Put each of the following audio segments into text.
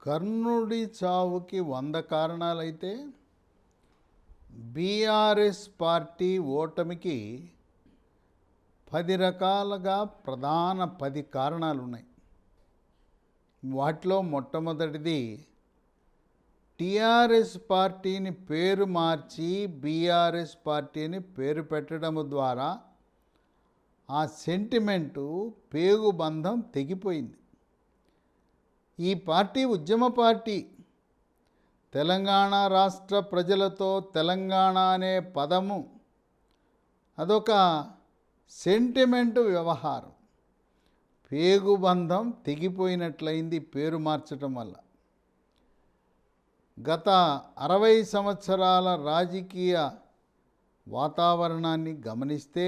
కర్ణుడి చావుకి 100 కారణాలైతే BRS party ఓటమికి 10 రకాలుగా ప్రధాన 10 కారణాలు ఉన్నాయి. వాటిలో మొట్టమొదటిది టీఆర్ఎస్ పార్టీని పేరు మార్చి బీఆర్ఎస్ పార్టీని పేరు పెట్టడం ద్వారా ఆ సెంటిమెంటు పేగుబంధం తెగిపోయింది. ఈ పార్టీ ఉద్యమ పార్టీ. తెలంగాణ రాష్ట్ర ప్రజలతో తెలంగాణ అనే పదము అదొక సెంటిమెంటు వ్యవహారం. పేగుబంధం తెగిపోయినట్లయింది పేరు మార్చడం వల్ల. గత 60 సంవత్సరాల రాజకీయ వాతావరణాన్ని గమనిస్తే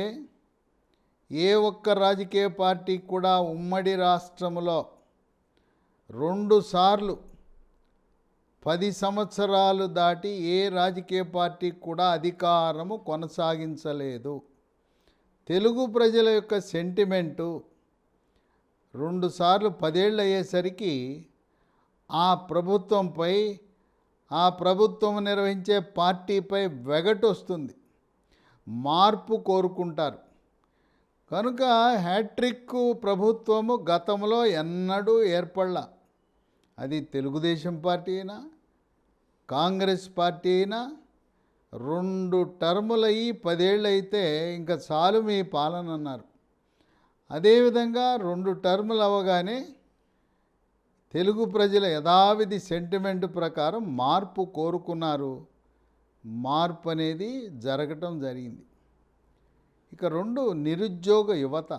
ఏ ఒక్క రాజకీయ పార్టీ కూడా ఉమ్మడి రాష్ట్రంలో 2 సార్లు 10 సంవత్సరాలు దాటి ఏ రాజకీయ పార్టీ కూడా అధికారము కొనసాగించలేదు. తెలుగు ప్రజల యొక్క సెంటిమెంటు 2 సార్లు 10 ఏళ్ళు అయ్యేసరికి ఆ ప్రభుత్వంపై, ఆ ప్రభుత్వం నిర్వహించే పార్టీపై వెగటు వస్తుంది. మార్పు కోరుకుంటారు. కనుక హ్యాట్రిక్ ప్రభుత్వము గతంలో ఎన్నడూ ఏర్పడలా. అది తెలుగుదేశం పార్టీ అయినా, కాంగ్రెస్ పార్టీ అయినా 2 టర్ములు అయ్యి 10 ఏళ్ళు అయితే ఇంకా చాలు మీ పాలన అన్నారు. అదేవిధంగా 2 టర్ములు అవ్వగానే తెలుగు ప్రజల యథావిధి సెంటిమెంట్ ప్రకారం మార్పు కోరుకున్నారు. మార్పు అనేది జరగటం జరిగింది. ఇక 2 నిరుద్యోగ యువత.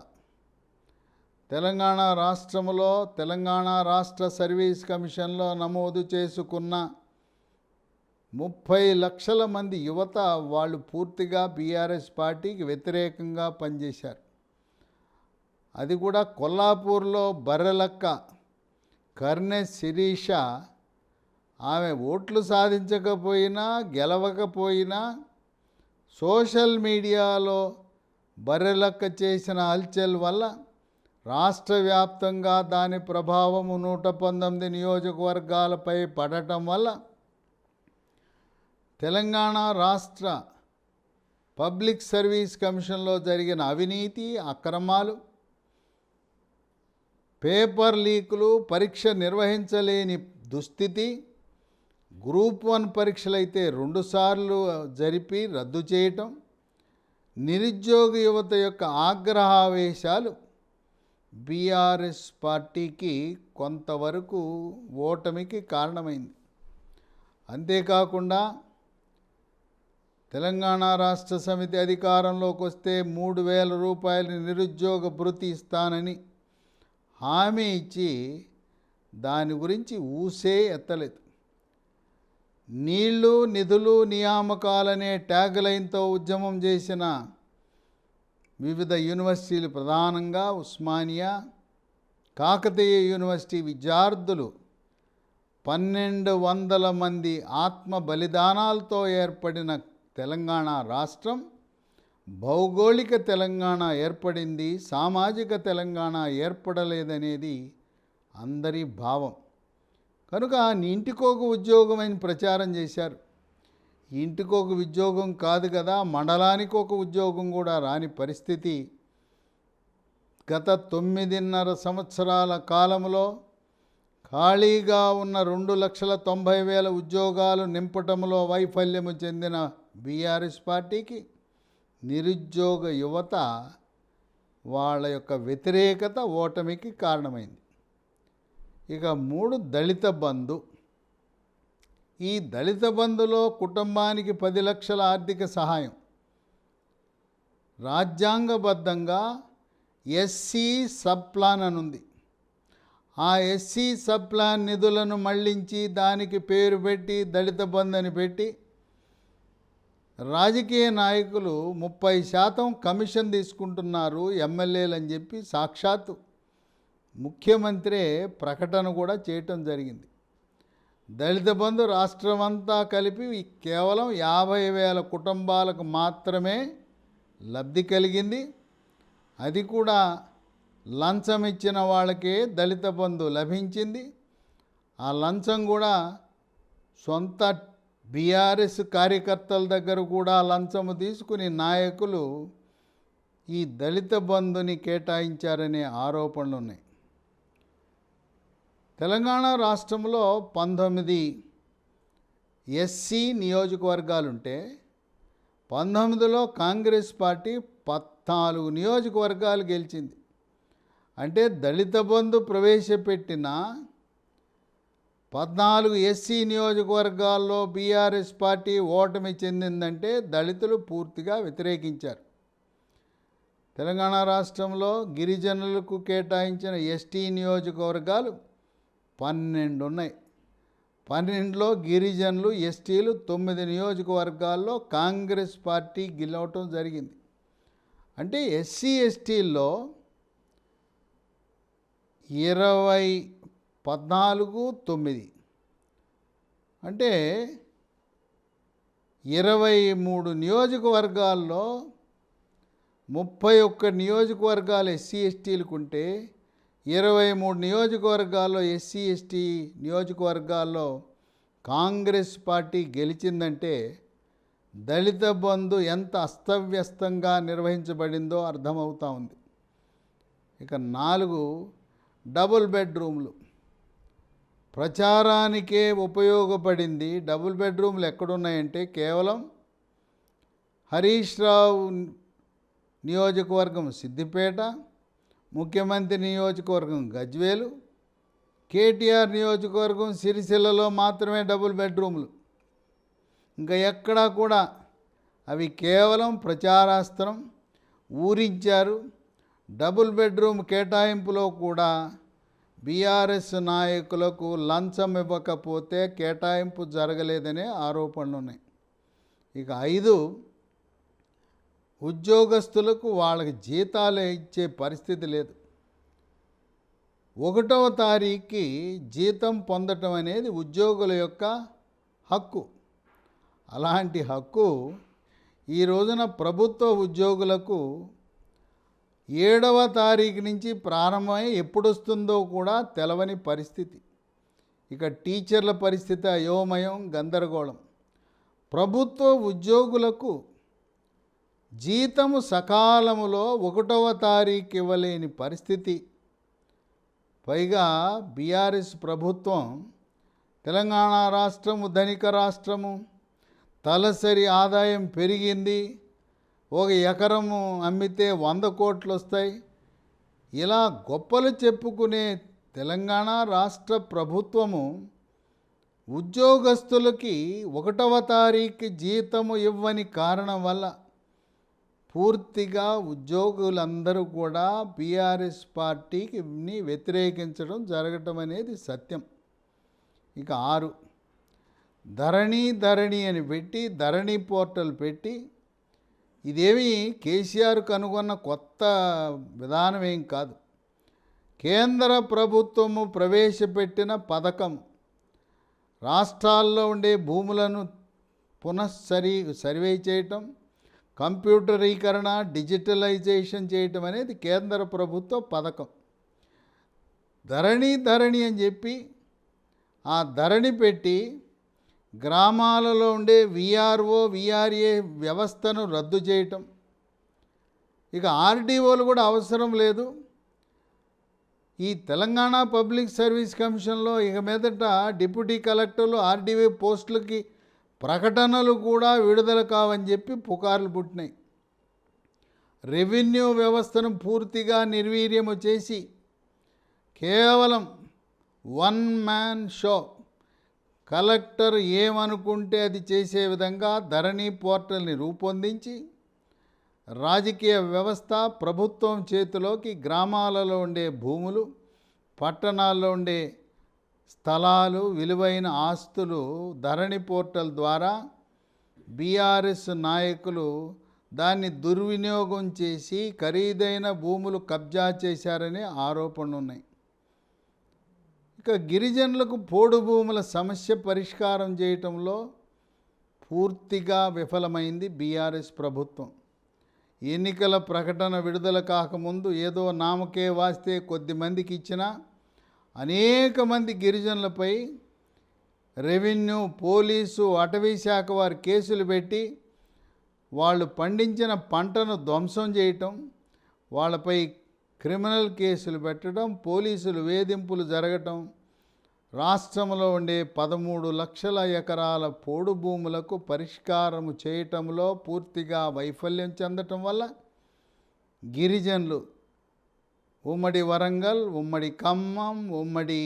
తెలంగాణ రాష్ట్రంలో తెలంగాణ రాష్ట్ర సర్వీస్ కమిషన్లో నమోదు చేసుకున్న 30 లక్షల మంది యువత వాళ్ళు పూర్తిగా బీఆర్ఎస్ పార్టీకి వ్యతిరేకంగా పనిచేశారు. అది కూడా కొల్లాపూర్లో బర్రెలక్క కర్నె శిరీష ఆమె ఓట్లు సాధించకపోయినా గెలవకపోయినా సోషల్ మీడియాలో బర్రెలక్క చేసిన హల్చల్ వల్ల రాష్ట్ర వ్యాప్తంగా దాని ప్రభావము 119 నియోజకవర్గాలపై పడటం వల్ల తెలంగాణ రాష్ట్ర పబ్లిక్ సర్వీస్ కమిషన్లో జరిగిన అవినీతి, అక్రమాలు, పేపర్ లీకులు, పరీక్ష నిర్వహించలేని దుస్థితి, గ్రూప్ 1 పరీక్షలైతే 2 సార్లు జరిపి రద్దు చేయటం, నిరుద్యోగ యువత యొక్క ఆగ్రహావేశాలు బీఆర్ఎస్ పార్టీకి కొంతవరకు ఓటమికి కారణమైంది. అంతేకాకుండా తెలంగాణ రాష్ట్ర సమితి అధికారంలోకి వస్తే 3,000 రూపాయలు నిరుద్యోగ భృతి ఇస్తానని హామీ ఇచ్చి దాని గురించి ఊసే ఎత్తలేదు. నీళ్లు, నిధులు, నియామకాలనే ట్యాగ్ లైన్తో ఉద్యమం చేసిన వివిధ యూనివర్సిటీలు, ప్రధానంగా ఉస్మానియా, కాకతీయ యూనివర్సిటీ విద్యార్థులు 1,200 మంది ఆత్మ బలిదానాలతో ఏర్పడిన తెలంగాణ రాష్ట్రం భౌగోళిక తెలంగాణ ఏర్పడింది, సామాజిక తెలంగాణ ఏర్పడలేదనేది అందరి భావం. కనుక ఇంటికొక ఉద్యోగం అని ప్రచారం చేశారు. ఇంటికొక ఉద్యోగం కాదు కదా, మండలానికి ఒక ఉద్యోగం కూడా రాని పరిస్థితి. గత 9.5 సంవత్సరాల కాలంలో ఖాళీగా ఉన్న 2,90,000 ఉద్యోగాలు నింపటంలో వైఫల్యము చెందిన బీఆర్ఎస్ పార్టీకి నిరుద్యోగ యువత వాళ్ళ యొక్క వ్యతిరేకత ఓటమికి కారణమైంది. ఇక 3 దళిత బంధు. ఈ దళిత బంధులో కుటుంబానికి 10 లక్షల ఆర్థిక సహాయం. రాజ్యాంగబద్ధంగా ఎస్సీ సబ్ ప్లాన్ అనుంది. ఆ ఎస్సీ సబ్ ప్లాన్ నిధులను మళ్లించి దానికి పేరు పెట్టి దళిత బంధు అని పెట్టి రాజకీయ నాయకులు 30% కమిషన్ తీసుకుంటున్నారు ఎమ్మెల్యేలు అని చెప్పి సాక్షాత్తు ముఖ్యమంత్రే ప్రకటన కూడా చేయటం జరిగింది. దళిత బంధు రాష్ట్రమంతా కలిపి కేవలం 50,000 కుటుంబాలకు మాత్రమే లబ్ధి కలిగింది. అది కూడా లంచం ఇచ్చిన వాళ్ళకే దళిత బంధు లభించింది. ఆ లంచం కూడా సొంత బీఆర్ఎస్ కార్యకర్తల దగ్గర కూడా లంచము తీసుకుని నాయకులు ఈ దళిత బంధుని కేటాయించారనే ఆరోపణలు ఉన్నాయి. తెలంగాణ రాష్ట్రంలో 19 ఎస్సీ నియోజకవర్గాలుంటే 19లో కాంగ్రెస్ పార్టీ 14 నియోజకవర్గాలు గెలిచింది. అంటే దళిత బంధు ప్రవేశపెట్టిన 14 ఎస్సీ నియోజకవర్గాల్లో బీఆర్ఎస్ పార్టీ ఓటమి చెందిందంటే దళితులు పూర్తిగా వ్యతిరేకించారు. తెలంగాణ రాష్ట్రంలో గిరిజనులకు కేటాయించిన ఎస్టీ నియోజకవర్గాలు 12 ఉన్నాయి. 12లో గిరిజనులు ఎస్టీలు 9 నియోజకవర్గాల్లో కాంగ్రెస్ పార్టీ గెలవటం జరిగింది. అంటే ఎస్సీ ఎస్టీల్లో 14 అంటే 23 నియోజకవర్గాల్లో 31 నియోజకవర్గాలు ఎస్సీ ఎస్టీలకు ఉంటే 23 నియోజకవర్గాల్లో ఎస్సీ ఎస్టీ నియోజకవర్గాల్లో కాంగ్రెస్ పార్టీ గెలిచిందంటే దళిత బంధు ఎంత అస్తవ్యస్తంగా నిర్వహించబడిందో అర్థమవుతూ ఉంది. ఇక 4 డబుల్ బెడ్రూమ్లు ప్రచారానికే ఉపయోగపడింది. డబుల్ బెడ్రూమ్లు ఎక్కడున్నాయంటే కేవలం హరీష్ రావు నియోజకవర్గం సిద్దిపేట, ముఖ్యమంత్రి నియోజకవర్గం గజ్వేలు, కేటీఆర్ నియోజకవర్గం సిరిసిల్లలో మాత్రమే డబుల్ బెడ్రూమ్లు. ఇంకా ఎక్కడా కూడా అవి కేవలం ప్రచారాస్త్రం, ఊరించారు. డబుల్ బెడ్రూమ్ కేటాయింపులో కూడా బీఆర్ఎస్ నాయకులకు లంచం ఇవ్వకపోతే కేటాయింపు జరగలేదనే ఆరోపణలు ఉన్నాయి. ఇక 5 ఉద్యోగస్తులకు వాళ్ళకి జీతాలు ఇచ్చే పరిస్థితి లేదు. 1వ తారీఖుకి జీతం పొందటం అనేది ఉద్యోగుల యొక్క హక్కు. అలాంటి హక్కు ఈ రోజున ప్రభుత్వ ఉద్యోగులకు 7వ తారీఖు నుంచి ప్రారంభమై ఎప్పుడు వస్తుందో కూడా తెలవని పరిస్థితి. ఇక టీచర్ల పరిస్థితి అయోమయం, గందరగోళం. ప్రభుత్వ ఉద్యోగులకు జీతము సకాలములో 1వ తారీఖు ఇవ్వలేని పరిస్థితి. పైగా బీఆర్ఎస్ ప్రభుత్వం తెలంగాణ రాష్ట్రము ధనిక రాష్ట్రము, తలసరి ఆదాయం పెరిగింది, 1 ఎకరము అమ్మితే 100 కోట్లు వస్తాయి, ఇలా గొప్పలు చెప్పుకునే తెలంగాణ రాష్ట్ర ప్రభుత్వము ఉద్యోగస్తులకి 1వ తారీఖు జీతము ఇవ్వని కారణం వల్ల పూర్తిగా ఉద్యోగులందరూ కూడా బీఆర్ఎస్ పార్టీకి వ్యతిరేకించడం జరగటం అనేది సత్యం. ఇక 6 ధరణి అని పెట్టి ధరణి పోర్టల్ పెట్టి, ఇదేమి కేసీఆర్ కనుగొన్న కొత్త విధానం ఏం కాదు. కేంద్ర ప్రభుత్వము ప్రవేశపెట్టిన పథకం. రాష్ట్రాల్లో ఉండే భూములను సర్వే చేయటం, కంప్యూటరీకరణ, డిజిటలైజేషన్ చేయటం అనేది కేంద్ర ప్రభుత్వ పథకం. ధరణి అని చెప్పి ఆ ధరణి పెట్టి గ్రామాలలో ఉండే విఆర్ఓ, విఆర్ఏ వ్యవస్థను రద్దు చేయటం. ఇక ఆర్డీఓలు కూడా అవసరం లేదు. ఈ తెలంగాణ పబ్లిక్ సర్వీస్ కమిషన్లో ఇక మీదట డిప్యూటీ కలెక్టర్లు, ఆర్డీఓ పోస్టులకి ప్రకటనలు కూడా విడుదల కావని చెప్పి పుకార్లు పుట్టినాయి. రెవెన్యూ వ్యవస్థను పూర్తిగా నిర్వీర్యము చేసి కేవలం 1 మ్యాన్ షో, కలెక్టర్ ఏమనుకుంటే అది చేసే విధంగా ధరణి పోర్టల్ని రూపొందించి రాజకీయ వ్యవస్థ ప్రభుత్వం చేతిలోకి గ్రామాలలో ఉండే భూములు, పట్టణాల్లో ఉండే స్థలాలు, విలువైన ఆస్తులు ధరణి పోర్టల్ ద్వారా బీఆర్ఎస్ నాయకులు దాన్ని దుర్వినియోగం చేసి ఖరీదైన భూములు కబ్జా చేశారనే ఆరోపణలు ఉన్నాయి. ఇక గిరిజనులకు పోడు భూముల సమస్య పరిష్కారం చేయటంలో పూర్తిగా విఫలమైంది బీఆర్ఎస్ ప్రభుత్వం. ఎన్నికల ప్రకటన విడుదల కాకముందు ఏదో నామకే వాస్తే కొద్ది మందికి ఇచ్చినా అనేక మంది గిరిజనులపై రెవెన్యూ, పోలీసు, అటవీ శాఖ వారు కేసులు పెట్టి వాళ్ళు పండించిన పంటను ధ్వంసం చేయటం, వాళ్ళపై క్రిమినల్ కేసులు పెట్టడం, పోలీసులు వేధింపులు జరగటం, రాష్ట్రంలో ఉండే 13 లక్షల ఎకరాల పోడు భూములకు పరిష్కారం చేయటంలో పూర్తిగా వైఫల్యం చెందటం వల్ల గిరిజనులు ఉమ్మడి వరంగల్, ఉమ్మడి ఖమ్మం, ఉమ్మడి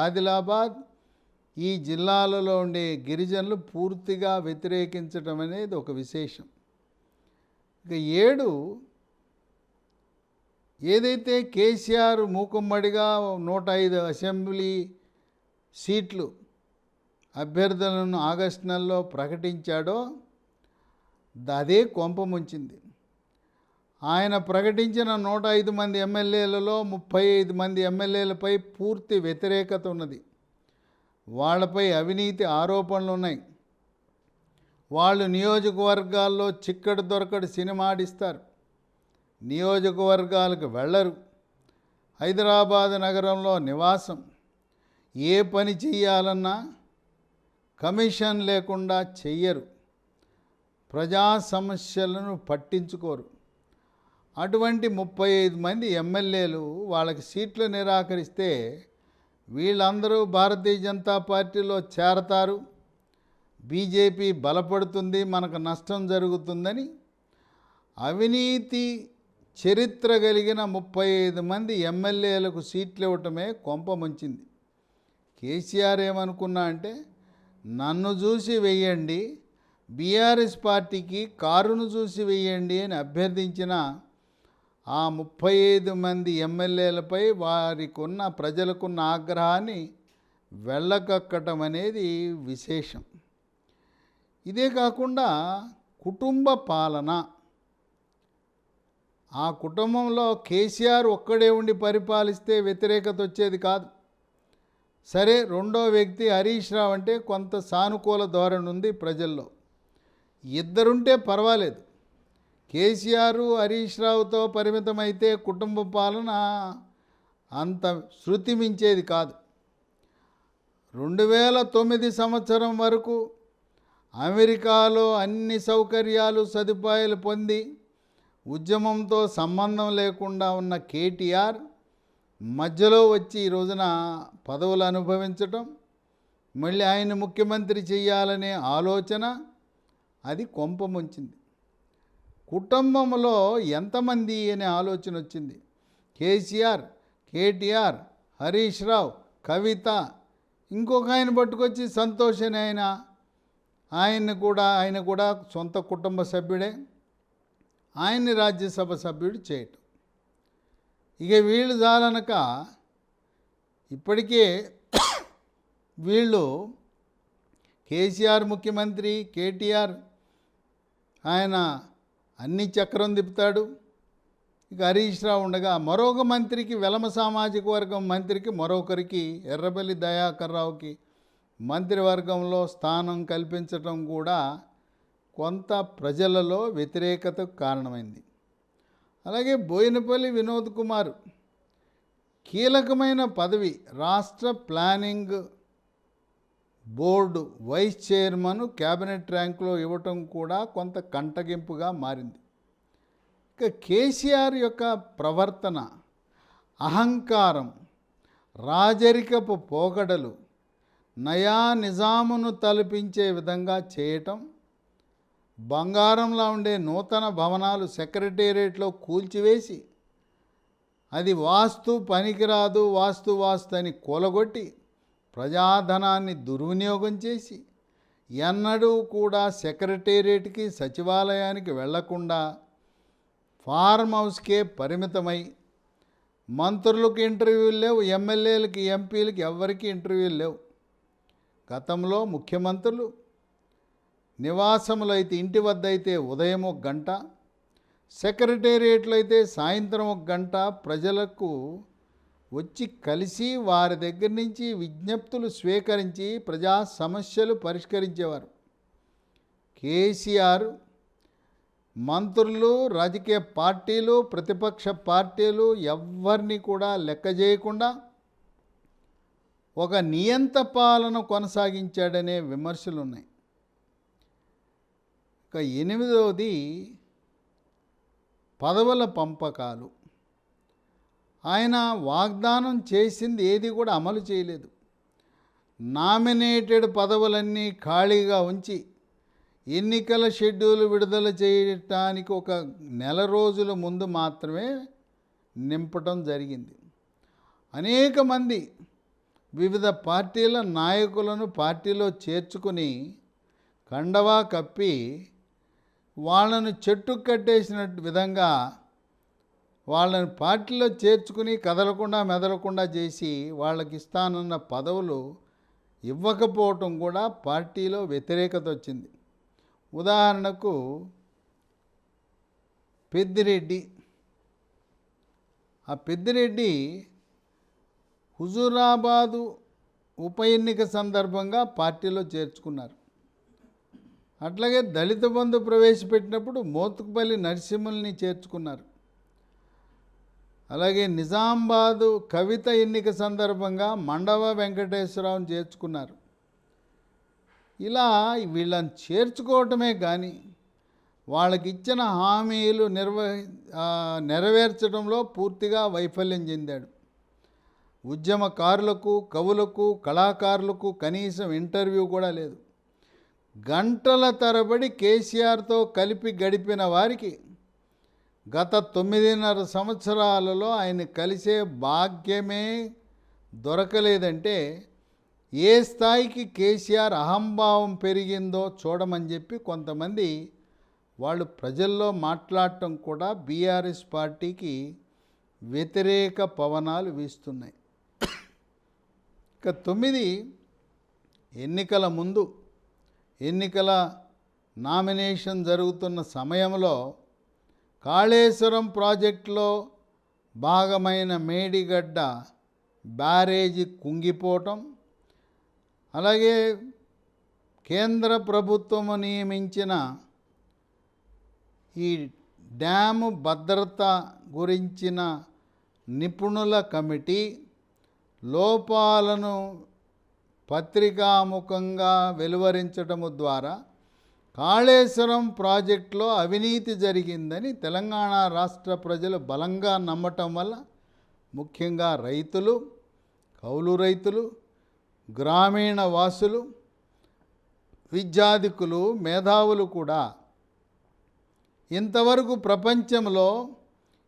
ఆదిలాబాద్ ఈ జిల్లాలలో ఉండే గిరిజనులు పూర్తిగా వ్యతిరేకించటం అనేది ఒక విశేషం. ఇక 7 ఏదైతే కేసీఆర్ మూకుమ్మడిగా 105 అసెంబ్లీ సీట్లు అభ్యర్థులను ఆగస్టు నెలలో ప్రకటించాడో అదే కొంపముంచింది. ఆయన ప్రకటించిన 105 మంది ఎమ్మెల్యేలలో 35 మంది ఎమ్మెల్యేలపై పూర్తి వ్యతిరేకత ఉన్నది. వాళ్ళపై అవినీతి ఆరోపణలు ఉన్నాయి. వాళ్ళు నియోజకవర్గాల్లో చిక్కడు దొరకడు సినిమా ఆడిస్తారు, నియోజకవర్గాలకు వెళ్ళరు, హైదరాబాద్ నగరంలో నివాసం, ఏ పని చెయ్యాలన్నా కమిషన్ లేకుండా చెయ్యరు, ప్రజా సమస్యలను పట్టించుకోరు. అటువంటి 35 మంది ఎమ్మెల్యేలు వాళ్ళకి సీట్లు నిరాకరిస్తే వీళ్ళందరూ భారతీయ జనతా పార్టీలో చేరతారు, బీజేపీ బలపడుతుంది, మనకు నష్టం జరుగుతుందని అవినీతి చరిత్ర కలిగిన 35 మంది ఎమ్మెల్యేలకు సీట్లు ఇవ్వటమే కొంపముంచింది. కేసీఆర్ ఏమనుకున్నా అంటే నన్ను చూసి వెయ్యండి, బీఆర్ఎస్ పార్టీకి కారును చూసి వెయ్యండి అని అభ్యర్థించిన ఆ 35 మంది ఎమ్మెల్యేలపై వారికున్న ప్రజలకున్న ఆగ్రహాన్ని వెళ్ళకక్కటం అనేది విశేషం. ఇదే కాకుండా కుటుంబ పాలన, ఆ కుటుంబంలో కేసీఆర్ ఒక్కడే ఉండి పరిపాలిస్తే వ్యతిరేకత వచ్చేది కాదు. సరే, రెండో వ్యక్తి హరీష్ రావు అంటే కొంత సానుకూల ధోరణి ఉంది ప్రజల్లో, ఇద్దరుంటే పర్వాలేదు. కేసీఆర్ హరీష్ రావుతో పరిమితమైతే కుటుంబ పాలన అంత శృతి మించేది కాదు. 2009 సంవత్సరం వరకు అమెరికాలో అన్ని సౌకర్యాలు సదుపాయాలు పొంది ఉద్యమంతో సంబంధం లేకుండా ఉన్న కేటీఆర్ మధ్యలో వచ్చి ఈ రోజున పదవులు అనుభవించటం, మళ్ళీ ఆయన ముఖ్యమంత్రి చేయాలనే ఆలోచన అది కొంపముంచింది. కుటుంబంలో ఎంతమంది అనే ఆలోచన వచ్చింది. కేసీఆర్, కేటీఆర్, హరీష్ రావు, కవిత, ఇంకొక ఆయన పట్టుకొచ్చి సంతోష్ అని ఆయన కూడా సొంత కుటుంబ సభ్యుడే, ఆయన్ని రాజ్యసభ సభ్యుడు చేయటం. ఇక వీళ్ళు చాలనక ఇప్పటికే వీళ్ళు కేసీఆర్ ముఖ్యమంత్రి, కేటీఆర్ ఆయన అన్ని చక్రం తిప్పుతాడు. ఇక హరీష్ రావు ఉండగా మరొక మంత్రికి, వెలమ సామాజిక వర్గం మంత్రికి, మరొకరికి ఎర్రబెల్లి దయాకర్ రావుకి మంత్రివర్గంలో స్థానం కల్పించటం కూడా కొంత ప్రజలలో వ్యతిరేకతకు కారణమైంది. అలాగే బోయినపల్లి వినోద్ కుమార్ కీలకమైన పదవి, రాష్ట్ర planning board vice chairman cabinet ర్యాంకులో ఇవ్వటం కూడా కొంత కంటగింపుగా మారింది. ఇక కేసీఆర్ యొక్క ప్రవర్తన, అహంకారం, రాజరికపు పోకడలు నయా నిజామును తలపించే విధంగా చేయటం, బంగారంలా ఉండే నూతన భవనాలు సెక్రటేరియట్లో కూల్చివేసి అది వాస్తు పనికిరాదు, వాస్తు అని కూలగొట్టి ప్రజాధనాన్ని దుర్వినియోగం చేసి ఎన్నడూ కూడా సెక్రటేరియట్కి, సచివాలయానికి వెళ్లకుండా ఫార్మ్ హౌస్కే పరిమితమై, మంత్రులకు ఇంటర్వ్యూలు లేవు, ఎమ్మెల్యేలకి, ఎంపీలకి ఎవరికి ఇంటర్వ్యూలు లేవు. గతంలో ముఖ్యమంత్రులు నివాసములు అయితే, ఇంటి వద్ద అయితే ఉదయం 1 గంట, సెక్రటేరియట్లో అయితే సాయంత్రం 1 గంట ప్రజలకు వచ్చి కలిసి వారి దగ్గర నుంచి విజ్ఞప్తులు స్వీకరించి ప్రజా సమస్యలు పరిష్కరించేవారు. కేసీఆర్ మంత్రులు, రాజకీయ పార్టీలు, ప్రతిపక్ష పార్టీలు ఎవ్వరిని కూడా లెక్క చేయకుండా ఒక నియంత పాలన కొనసాగించాడనే విమర్శలు ఉన్నాయి. ఇక 8వది పదవుల పంపకాలు. ఆయన వాగ్దానం చేసింది ఏది కూడా అమలు చేయలేదు. నామినేటెడ్ పదవులన్నీ ఖాళీగా ఉంచి ఎన్నికల షెడ్యూల్ విడుదల చేయటానికి ఒక నెల రోజుల ముందు మాత్రమే నింపటం జరిగింది. అనేక మంది వివిధ పార్టీల నాయకులను పార్టీలో చేర్చుకుని కండవా కప్పి వాళ్ళను చెట్టు కట్టేసిన విధంగా వాళ్ళని పార్టీలో చేర్చుకుని కదలకుండా మెదలకుండా చేసి వాళ్ళకి ఇస్తానన్న పదవులు ఇవ్వకపోవటం కూడా పార్టీలో వ్యతిరేకత వచ్చింది. ఉదాహరణకు పెద్దిరెడ్డి. ఆ పెద్దిరెడ్డి హుజూరాబాదు ఉప ఎన్నిక సందర్భంగా పార్టీలో చేర్చుకున్నారు. అట్లాగే దళిత బంధు ప్రవేశపెట్టినప్పుడు మోత్కుపల్లి నరసింహుల్ని చేర్చుకున్నారు. అలాగే నిజామాబాదు కవిత ఎన్నిక సందర్భంగా మండవ వెంకటేశ్వరరావుని చేర్చుకున్నారు. ఇలా వీళ్ళని చేర్చుకోవటమే కానీ వాళ్ళకి ఇచ్చిన హామీలు నెరవేర్చడంలో పూర్తిగా వైఫల్యం చెందాడు. ఉద్యమకారులకు, కవులకు, కళాకారులకు కనీసం ఇంటర్వ్యూ కూడా లేదు. గంటల తరబడి కేసీఆర్తో కలిపి గడిపిన వారికి గత 9.5 సంవత్సరాలలో ఆయన కలిసే భాగ్యమే దొరకలేదంటే ఏ స్థాయికి కేసీఆర్ అహంభావం పెరిగిందో చూడమని చెప్పి కొంతమంది వాళ్ళు ప్రజల్లో మాట్లాడటం కూడా బీఆర్ఎస్ పార్టీకి వ్యతిరేక పవనాలు వీస్తున్నాయి. ఇక 9 ఎన్నికల ముందు ఎన్నికల నామినేషన్ జరుగుతున్న సమయంలో కాళేశ్వరం ప్రాజెక్టులో భాగమైన మేడిగడ్డ బ్యారేజీ కుంగిపోవటం, అలాగే కేంద్ర ప్రభుత్వము నియమించిన ఈ డ్యాము భద్రత గురించిన నిపుణుల కమిటీ లోపాలను పత్రికాముఖంగా వెలువరించటము ద్వారా కాళేశ్వరం ప్రాజెక్టులో అవినీతి జరిగిందని తెలంగాణ రాష్ట్ర ప్రజలు బలంగా నమ్మటం వల్ల ముఖ్యంగా రైతులు, కౌలు రైతులు, గ్రామీణ వాసులు, విద్యాధికులు, మేధావులు కూడా ఇంతవరకు ప్రపంచంలో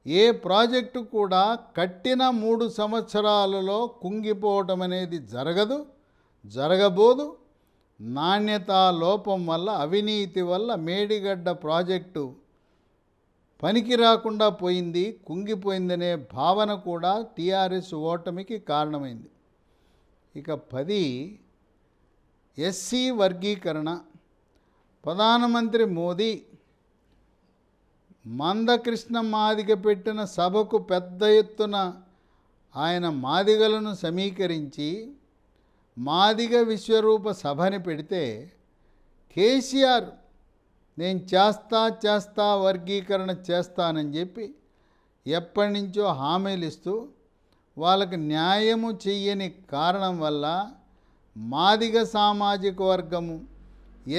ఏ ప్రాజెక్టు కూడా కట్టిన 3 సంవత్సరాలలో కుంగిపోవటం అనేది జరగబోదు. నాణ్యతా లోపం వల్ల, అవినీతి వల్ల మేడిగడ్డ ప్రాజెక్టు పనికి రాకుండా పోయింది, కుంగిపోయిందనే భావన కూడా టీఆర్ఎస్ ఓటమికి కారణమైంది. ఇక 10 ఎస్సీ వర్గీకరణ. ప్రధానమంత్రి మోదీ మందకృష్ణ మాదిగ పెట్టిన సభకు పెద్ద ఎత్తున ఆయన మాదిగలను సమీకరించి మాదిగ విశ్వరూప సభని పెడితే కేసీఆర్ నేను చేస్తా వర్గీకరణ చేస్తానని చెప్పి ఎప్పటి నుంచో హామీలు ఇస్తూ వాళ్ళకి న్యాయము చెయ్యని కారణం వల్ల మాదిగ సామాజిక వర్గము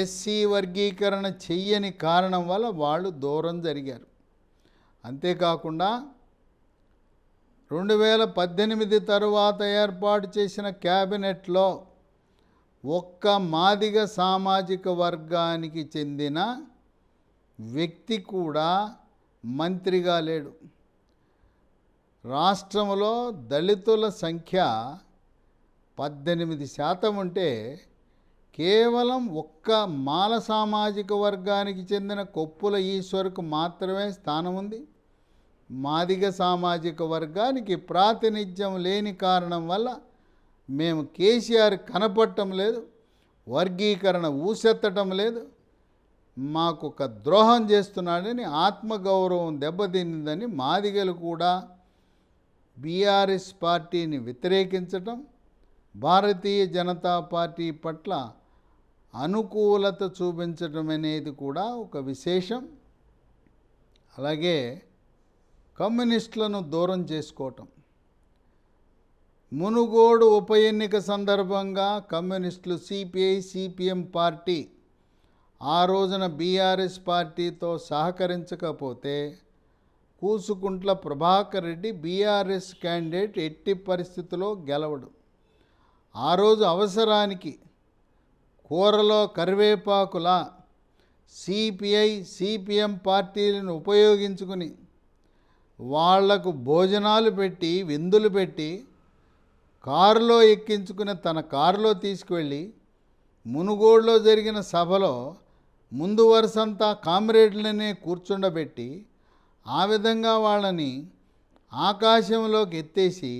ఎస్సీ వర్గీకరణ చెయ్యని కారణం వల్ల వాళ్ళు దూరం జరిగారు. అంతేకాకుండా 2018 తరువాత ఏర్పాటు చేసిన క్యాబినెట్లో ఒక్క మాదిగ సామాజిక వర్గానికి చెందిన వ్యక్తి కూడా మంత్రిగా లేడు. రాష్ట్రంలో దళితుల సంఖ్య 18% ఉంటే కేవలం ఒక్క మాల సామాజిక వర్గానికి చెందిన కొప్పుల ఈశ్వర్కు మాత్రమే స్థానం ఉంది. మాదిగ సామాజిక వర్గానికి ప్రాతినిధ్యం లేని కారణం వల్ల మేము కేసీఆర్ కనపడటం లేదు, వర్గీకరణ ఊసెత్తటం లేదు, మాకు ఒక ద్రోహం చేస్తున్నాడని ఆత్మగౌరవం దెబ్బతిందని మాదిగలు కూడా బీఆర్ఎస్ పార్టీని వ్యతిరేకించటం, భారతీయ జనతా పార్టీ పట్ల అనుకూలత చూపించటం అనేది కూడా ఒక విశేషం. అలాగే కమ్యూనిస్టులను దూరం చేసుకోవటం. మునుగోడు ఉప ఎన్నిక సందర్భంగా కమ్యూనిస్టులు సిపిఐ సిపిఎం పార్టీ ఆ రోజున బీఆర్ఎస్ పార్టీతో సహకరించకపోతే కూసుకుంట్ల ప్రభాకర్ రెడ్డి బీఆర్ఎస్ క్యాండిడేట్ ఎట్టి పరిస్థితుల్లో గెలవడు. ఆ రోజు అవసరానికి కూరలో కరివేపాకులా సిపిఐ సిపిఎం పార్టీలను ఉపయోగించుకుని వాళ్లకు భోజనాలు పెట్టి విందులు పెట్టి కారులో ఎక్కించుకుని తన కారులో తీసుకువెళ్ళి మునుగోడులో జరిగిన సభలో ముందు వరుసంతా కామ్రేడ్లనే కూర్చుండబెట్టి ఆ విధంగా వాళ్ళని ఆకాశంలోకి ఎత్తేసి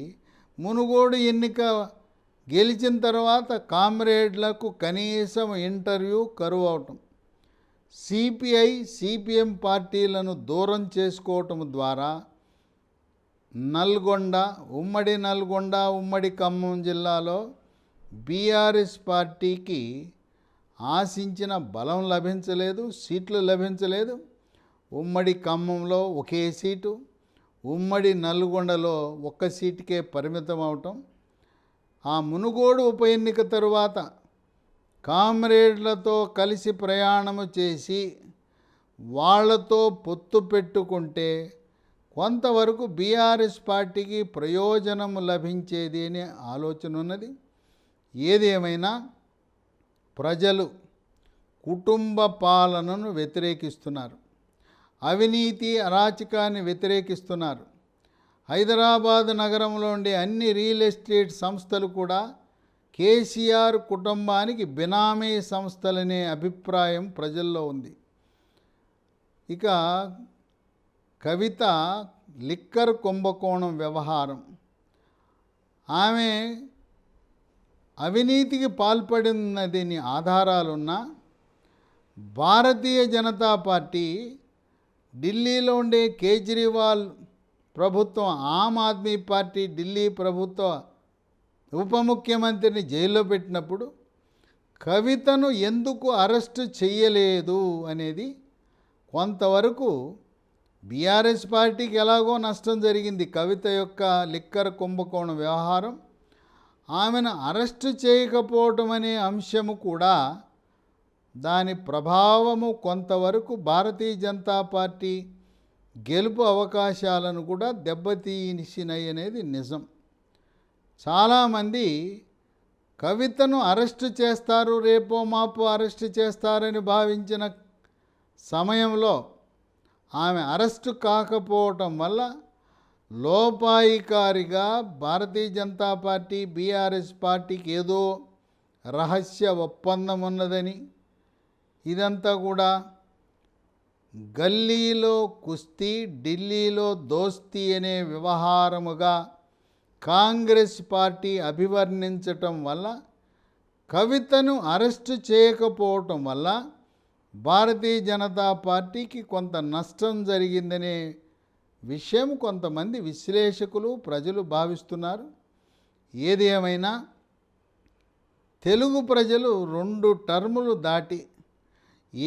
మునుగోడు ఎన్నిక గెలిచిన తర్వాత కామ్రేడ్లకు కనీసం ఇంటర్వ్యూ కరువు అవటం, సిపిఐ సిపిఎం పార్టీలను దూరం చేసుకోవటం ద్వారా ఉమ్మడి నల్గొండ ఉమ్మడి ఖమ్మం జిల్లాలో బీఆర్ఎస్ పార్టీకి ఆశించిన బలం లభించలేదు, సీట్లు లభించలేదు. ఉమ్మడి ఖమ్మంలో ఒకే సీటు, ఉమ్మడి నల్గొండలో ఒక్క సీటుకే పరిమితం అవటం. ఆ మునుగోడు ఉప ఎన్నిక తరువాత కామ్రేడ్లతో కలిసి ప్రయాణము చేసి వాళ్లతో పొత్తు పెట్టుకుంటే కొంతవరకు బీఆర్ఎస్ పార్టీకి ప్రయోజనము లభించేది అనే ఆలోచన ఉన్నది. ఏది ఏమైనా ప్రజలు కుటుంబ పాలనను వ్యతిరేకిస్తున్నారు, అవినీతి అరాచకాన్ని వ్యతిరేకిస్తున్నారు. హైదరాబాద్ నగరంలో ఉండే అన్ని రియల్ ఎస్టేట్ సంస్థలు కూడా కేసీఆర్ కుటుంబానికి బినామీ సంస్థలనే అభిప్రాయం ప్రజల్లో ఉంది. ఇక కవిత లిక్కర్ కుంభకోణం వ్యవహారం, ఆమె అవినీతికి పాల్పడినదని ఆధారాలున్నా భారతీయ జనతా పార్టీ ఢిల్లీలో ఉండే కేజ్రీవాల్ ప్రభుత్వం, ఆమ్ ఆద్మీ పార్టీ ఢిల్లీ ప్రభుత్వ ఉప ముఖ్యమంత్రిని జైల్లో పెట్టినప్పుడు కవితను ఎందుకు అరెస్టు చేయలేదు అనేది కొంతవరకు బీఆర్ఎస్ పార్టీకి ఎలాగో నష్టం జరిగింది. కవిత యొక్క లిక్కర్ కుంభకోణం వ్యవహారం, ఆమెను అరెస్టు చేయకపోవటం అనే అంశము కూడా దాని ప్రభావము కొంతవరకు భారతీయ జనతా పార్టీ గెలుపు అవకాశాలను కూడా దెబ్బతీసినాయి అనేది నిజం. చాలామంది కవితను అరెస్టు చేస్తారు, రేపో మాపో అరెస్టు చేస్తారని భావించిన సమయంలో ఆమె అరెస్టు కాకపోవటం వల్ల లోపాయికారిగా భారతీయ జనతా పార్టీ బీఆర్ఎస్ పార్టీకి ఏదో రహస్య ఒప్పందం ఉన్నదని, ఇదంతా కూడా గల్లీలో కుస్తీ ఢిల్లీలో దోస్తీ అనే వ్యవహారముగా కాంగ్రెస్ పార్టీ అభివర్ణించటం వల్ల కవితను అరెస్టు చేయకపోవటం వల్ల భారతీయ జనతా పార్టీకి కొంత నష్టం జరిగిందనే విషయం కొంతమంది విశ్లేషకులు ప్రజలు భావిస్తున్నారు. ఏది ఏమైనా తెలుగు ప్రజలు 2 టర్ములు దాటి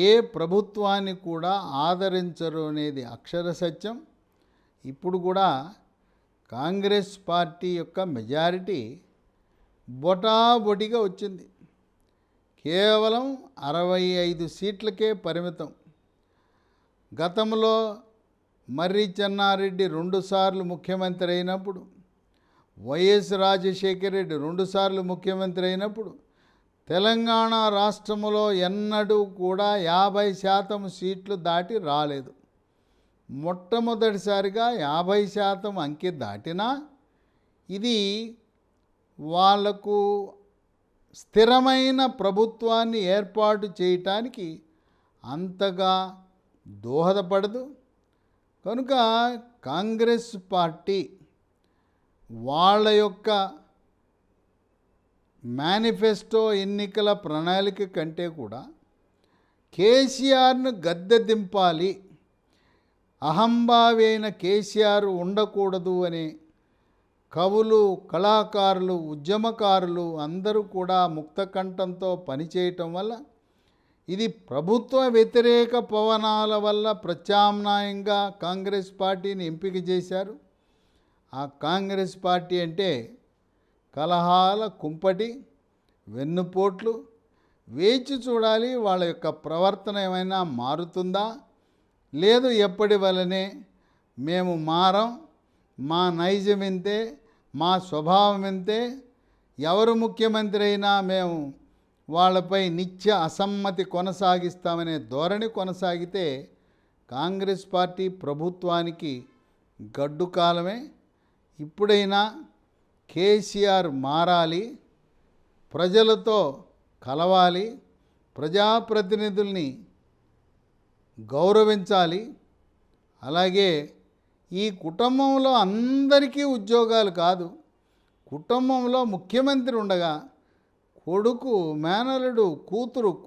ఏ ప్రభుత్వాన్ని కూడా ఆదరించరు అనేది అక్షర సత్యం. ఇప్పుడు కూడా కాంగ్రెస్ పార్టీ యొక్క మెజారిటీ బొటాబొటిగా వచ్చింది, కేవలం 65 సీట్లకే పరిమితం. గతంలో మర్రి చెన్నారెడ్డి 2 సార్లు ముఖ్యమంత్రి అయినప్పుడు, వైఎస్ రాజశేఖర రెడ్డి 2 సార్లు ముఖ్యమంత్రి అయినప్పుడు తెలంగాణ రాష్ట్రంలో ఎన్నడూ కూడా 50% సీట్లు దాటి రాలేదు. మొట్టమొదటిసారిగా 50% అంకె దాటినా ఇది వాళ్లకు స్థిరమైన ప్రభుత్వాన్ని ఏర్పాటు చేయటానికి అంతగా దోహదపడదు. కనుక కాంగ్రెస్ పార్టీ వాళ్ళ యొక్క మేనిఫెస్టో ఎన్నికల ప్రణాళిక కంటే కూడా కేసీఆర్ను గద్దె దింపాలి, అహంభావి అయిన కేసీఆర్ ఉండకూడదు అనే కవులు, కళాకారులు, ఉద్యమకారులు అందరూ కూడా ముక్తకంఠంతో పనిచేయటం వల్ల ఇది ప్రభుత్వ వ్యతిరేక పవనాల వల్ల ప్రత్యామ్నాయంగా కాంగ్రెస్ పార్టీని ఎంపిక చేశారు. ఆ కాంగ్రెస్ పార్టీ అంటే కలహాల కుంపటి, వెన్నుపోట్లు. వేచి చూడాలి వాళ్ళ యొక్క ప్రవర్తన ఏమైనా మారుతుందా, లేదు ఎప్పటి వలనే మేము మారం, మా నైజం ఇంతే, మా స్వభావం ఇంతే, ఎవరు ముఖ్యమంత్రి అయినా మేము వాళ్ళపై నిత్య అసమ్మతి కొనసాగిస్తామనే ధోరణి కొనసాగితే కాంగ్రెస్ పార్టీ ప్రభుత్వానికి గడ్డు కాలమే. ఇప్పుడైనా కేసీఆర్ మారాలి, ప్రజలతో కలవాలి, ప్రజాప్రతినిధుల్ని గౌరవించాలి. అలాగే ఈ కుటుంబంలో అందరికీ ఉద్యోగాలు కాదు, కుటుంబంలో ముఖ్యమంత్రి ఉండగా కొడుకు, మేనలుడు,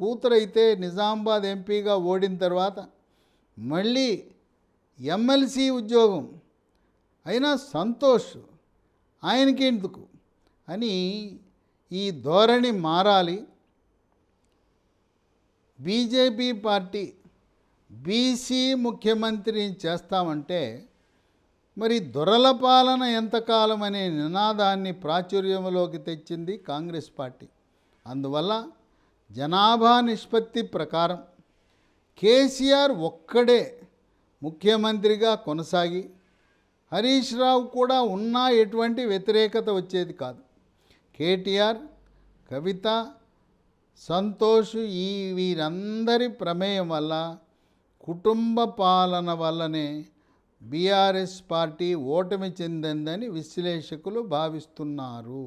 కూతురైతే నిజామాబాద్ ఎంపీగా ఓడిన తర్వాత మళ్ళీ ఎమ్మెల్సీ ఉద్యోగం అయినా సంతోష్ ఆయనకి ఎందుకు అని ఈ ధోరణి మారాలి. బీజేపీ పార్టీ బీసీ ముఖ్యమంత్రిని చేస్తామంటే మరి దొరల పాలన ఎంతకాలం అనే నినాదాన్ని ప్రాచుర్యంలోకి తెచ్చింది కాంగ్రెస్ పార్టీ. అందువల్ల జనాభా నిష్పత్తి ప్రకారం కేసీఆర్ ఒక్కడే ముఖ్యమంత్రిగా కొనసాగి హరీష్ రావు కూడా ఉన్నా ఎటువంటి వ్యతిరేకత వచ్చేది కాదు. కేటీఆర్, కవిత, సంతోష్ వీరందరి ప్రమేయం వల్ల, కుటుంబ పాలన వల్లనే బీఆర్ఎస్ పార్టీ ఓటమి చెందిందని విశ్లేషకులు భావిస్తున్నారు.